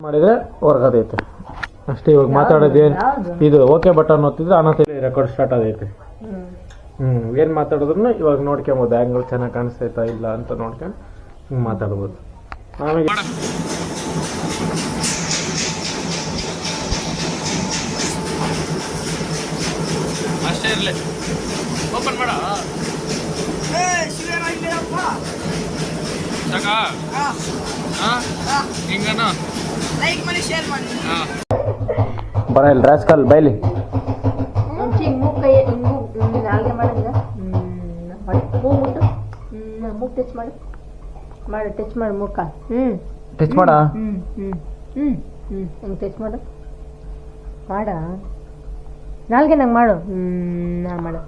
ಮಾಡಿದ್ರೆ ಹೊರಗದೈತೆ ಅಷ್ಟೇ. ಇವಾಗ ಮಾತಾಡೋದೇನು ಇದು ಓಕೆ ಬಟನ್ ಒತ್ತಿದ್ರೆ ಅನ್ನೋದು ರೆಕಾರ್ಡ್ ಸ್ಟಾರ್ಟ್ ಆಗೈತೆ. ಏನು ಮಾತಾಡಿದ್ರು ಇವಾಗ ನೋಡ್ಕೊಬೋದು, ಆ್ಯಂಗಲ್ ಚೆನ್ನಾಗಿ ಕಾಣಿಸ್ತೈತಾ ಇಲ್ಲ ಅಂತ ನೋಡ್ಕೊಂಡು ಹಿಂಗೆ ಮಾತಾಡ್ಬೋದು. ಆಮೇಲೆ ಅಷ್ಟೇ ಇರಲಿ, ಓಪನ್ ಮಾಡ ಹಿಂಗನ ಲೈಕ್ ಮಾಡಿ ಶೇರ್ ಮಾಡಿ ಬರ ಇಲ್ಲಿ ರಾಸ್ಕಲ್ ಬೈಲಿ ಟಚ್ ಮಾಡಿ ಟಚ್ ಮಾಡಿ ಮುಖ ಟಚ್ ಮಾಡ ಹಿಂಗೆ ಟಚ್ ಮಾಡು ಮಾಡ ನಾಲ್ಗೆ ನಂಗೆ ಮಾಡು ನಾನು ಮಾಡು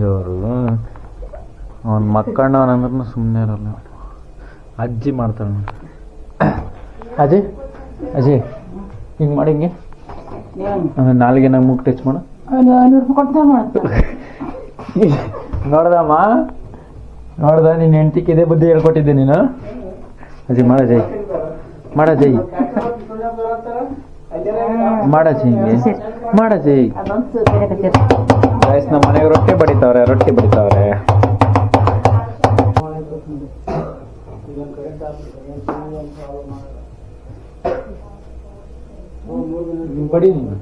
ಇವರು ಅವನ ಮಕ್ಕಣ್ಣವನಂದ್ರೂ ಸುಮ್ಮನೆ ಇರಲ್ಲ. ಅಜ್ಜಿ ಮಾಡ್ತಾಳೆ ನೋಡಿ. ಅಜಯ್ ಅಜಯ್ ಹಿಂಗೆ ಮಾಡಿ ಹಿಂಗೆ ನಾಲ್ಗೆ ನಂಗೆ ಮುಗ್ ಟಚ್ ಮಾಡು. ನೋಡ್ದಮ್ಮ ನೋಡ್ದ ನೀನು ಹೆಂಡ್ತಿಗೆ ಇದೇ ಬುದ್ಧಿ ಹೇಳ್ಕೊಟ್ಟಿದ್ದೆ ನೀನು. ಅಜಯ್ ಮಾಡ ಅಜಯ್ ಮಾಡಜಯ್ ಮಾಡಜಯ್ ಹಿಂಗೆ ಮಾಡಜಯ್. ನಮ್ಮ ಮನೆಗೆ ರೊಟ್ಟಿ ಬಡಿತಾವ್ರೆ ಬಡಿ ನೀನು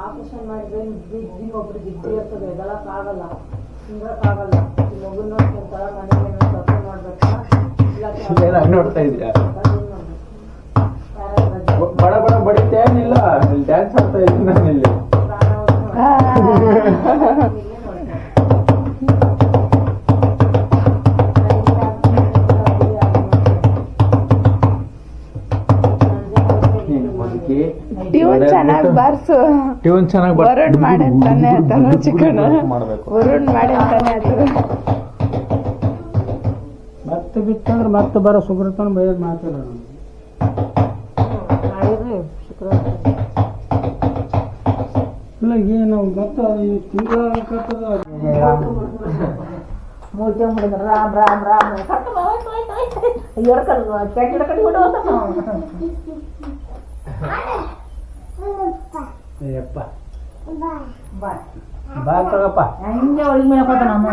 ಆಪರೇಷನ್ ಮಾಡಿದ್ರೆ ಒಬ್ರು ಜಿದ್ದಿ ಇರ್ತದೆ, ಆಗಲ್ಲ ಹಿಂಗಕ್ಕಾಗಲ್ಲ. ಮಗು ನೋಡ್ಕೊಂತಾರ ಮನೆಗೆ ಮಾಡ್ಬೇಕು ನೋಡ್ತಾ ಇದೀಯ ಬಡ ಬಡ ಬಡಿತೇನಿಲ್ಲ, ಡ್ಯಾನ್ಸ್ ಆಡ್ತಾ ಇದ್ದೀನಿ ನಾನು ಇಲ್ಲಿ. ಟ್ಯೂನ್ ಚೆನ್ನಾಗಿ ಬಾರ್ಸು, ಟ್ಯೂನ್ ಚೆನ್ನಾಗಿ ವರುಣ್ ಮಾಡಂತಾನೆ ಆತನು ಚಿಕನ್ ವರುಣ್ ಮಾಡಂತಾನೆ ಆತನು. ಮತ್ತೆ ಬಿತ್ತಂದ್ರೆ ಮತ್ತೆ ಬರೋ ಸುಬ್ರತನ ಬೈದ್ ಮಾತಾಡೋಣ. ಇಲ್ಲ ಏನು ಮತ್ತೆ ತಿಂಗಳ ಮೂಜೆ ಹುಡುಗ ರಾಮ್ ರಾಮ್ ರಾಮ್ ಕೆಟ್ಟ ಕಡೆ ಹೊಡುವಂತ ಅಯ್ಯಪ್ಪ ಬಾ ತಗಪ್ಪ. ಹಂಗೆ ಒಳಗೆ ಮೇಲೆ ಹಾಕೋತ ನಮ್ಮ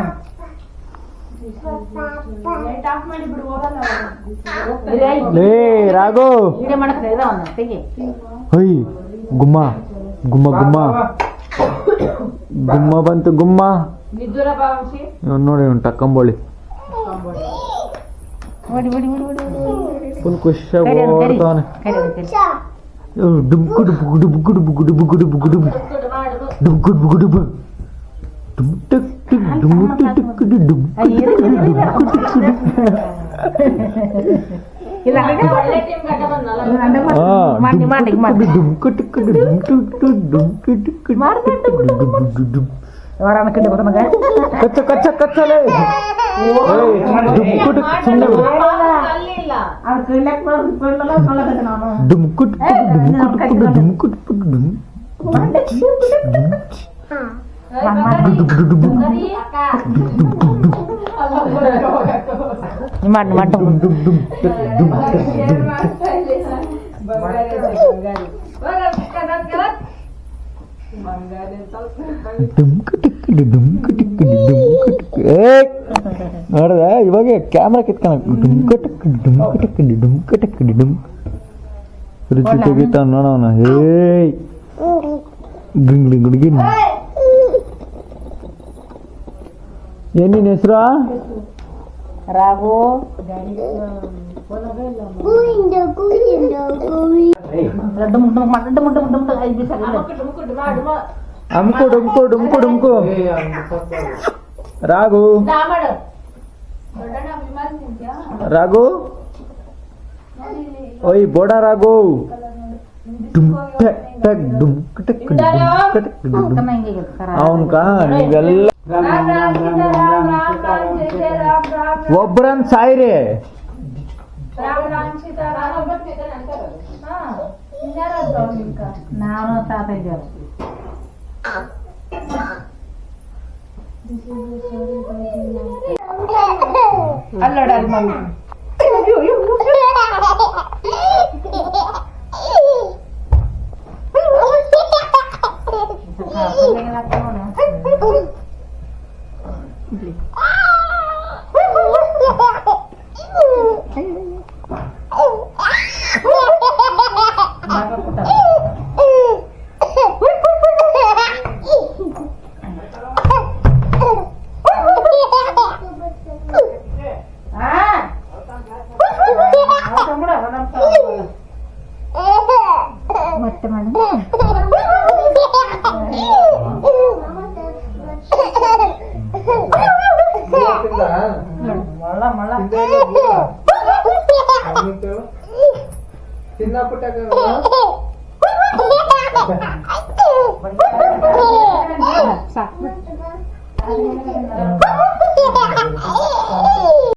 ಲೇ ರಾಘು ವಿಡಿಯೋ ಮಾಡಕ್ಕೆ ಇದಾವನ್ನ ತೆಗಿ. ಹೊಯ್ ಗುಮ್ಮ ಗುಮ್ಮ ಗುಮ್ಮ ಗುಮ್ಮ ಬಂತು ಗುಮ್ಮ. ಇವನು ನೋಡಿ ಇವ್ನು ಟಕ್ಕಂಬೋಳಿ ಫುಲ್ ಖುಷಿಯಾಗಿ ಓಡ್ತಾವನೆ. ಡುಬ್ಕು ಡುಬ್ಕು ಡುಬ್ಕು ಡುಬ್ಕು ಡುಬ್ಕು ಡುಬ್ಕು ಡುಬ್ ಡುಬ್ಕು ಡುಬ್ಕು ಡುಬ್ ಡುಬ್ ಟಕ್ ಟಕ್ ಡುಬ್ ಟಕ್ ಟಕ್ ಡುಬ್ ಡುಬ್ ಕಚ್ಚ ಕಚ್ಚ ಕಚ್ಚಲೆ ನೋಡ್ದ ಇವಾಗ ಕ್ಯಾಮ್ರಾ ಕಿತ್ಕೊಂಡ ರುಚಿ ತೆಗಿತಾವ ನೋಡವನ. ಹೇಯ್ ಗುಂಗ್ಲಿ ಗುಡ್ಗಿ ಏನಿನ ಹೆಸರು? ರಾಘು ಅಮ್ಕು ಡುಮ್ಕು ಡುಮ್ಕು ಡುಮ್ಕು ರಾಘು ರಾಘು ಓಯ್ ಬೋಡ ರಾಘು ಅವನ್ಕ ನೀವೆಲ್ಲ ಒಬ್ರನ್ ಸಾಯ್ರಿ. ನಾನು ತಾತ ಇದ್ದಾರೆ. ಅಲ್ಲೋಡ ಅಲ್ಲಿ ಮಮ್ಮಿ ಮತ್ತೆ ಮಾಡಿ ಮಳ ಮಳ ಚಿನ್ನ ಪುಟ್ಟ ಸಾಕು